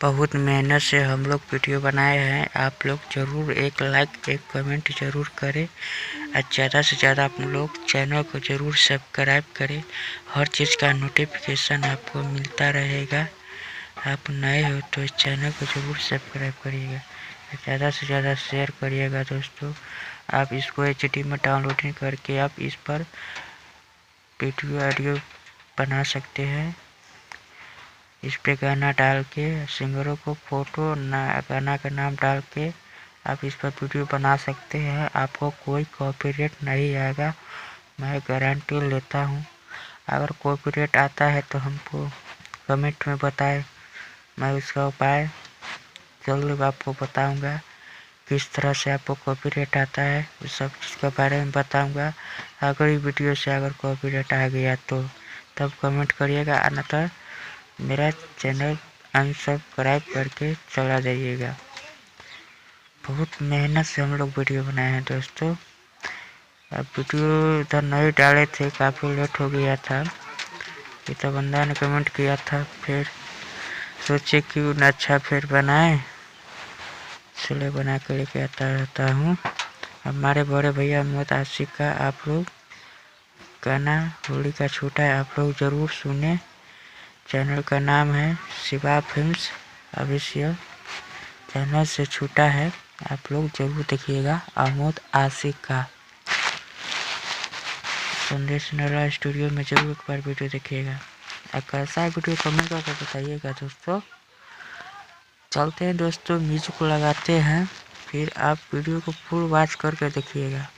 बहुत मेहनत से हम लोग वीडियो बनाए हैं। आप लोग ज़रूर एक लाइक एक कमेंट ज़रूर करें और ज़्यादा से ज़्यादा आप लोग चैनल को ज़रूर सब्सक्राइब करें। हर चीज़ का नोटिफिकेशन आपको मिलता रहेगा। आप नए हो तो इस चैनल को ज़रूर सब्सक्राइब करिएगा, ज़्यादा से ज़्यादा शेयर करिएगा दोस्तों। आप इसको HD में डाउनलोडिंग करके आप इस पर वीडियो ऑडियो बना सकते हैं। इस पे गाना डाल के सिंगरों को फोटो गाना का नाम डाल के आप इस पर वीडियो बना सकते हैं। आपको कोई कॉपीराइट नहीं आएगा, मैं गारंटी लेता हूँ। अगर कॉपीराइट आता है तो हमको कमेंट में बताएं, मैं उसका उपाय जल्द आपको बताऊंगा। किस तरह से आपको कॉपीराइट आता है उस सब चीज़ के बारे में बताऊंगा। अगर ये वीडियो से अगर कॉपीराइट आ गया तो तब कमेंट करिएगा, अन्यथा मेरा चैनल अनसब्सक्राइब करके चला जाइएगा। बहुत मेहनत से हम लोग वीडियो बनाए हैं दोस्तों। अब वीडियो इधर नहीं डाले थे, काफ़ी लेट हो गया था। ये तो बंदा ने कमेंट किया था, फिर सोचे क्यों न अच्छा फिर बनाए, इसलिए बना के लेके आता रहता हूँ। हमारे बड़े भैया मोहम्मद आशिक का आप लोग गाना होली का छूटा है, आप लोग ज़रूर सुने। चैनल का नाम है शिवा फिल्म्स ऑफिशियल, चैनल से छूटा है, आप लोग जरूर देखिएगा। मोहम्मद आशिक का संदेश नला स्टूडियो में जरूर एक बार वीडियो देखिएगा। और कैसा है वीडियो कमेंट करके बताइएगा दोस्तों। चलते हैं दोस्तों, म्यूजिक को लगाते हैं, फिर आप वीडियो को फुल वॉच करके देखिएगा।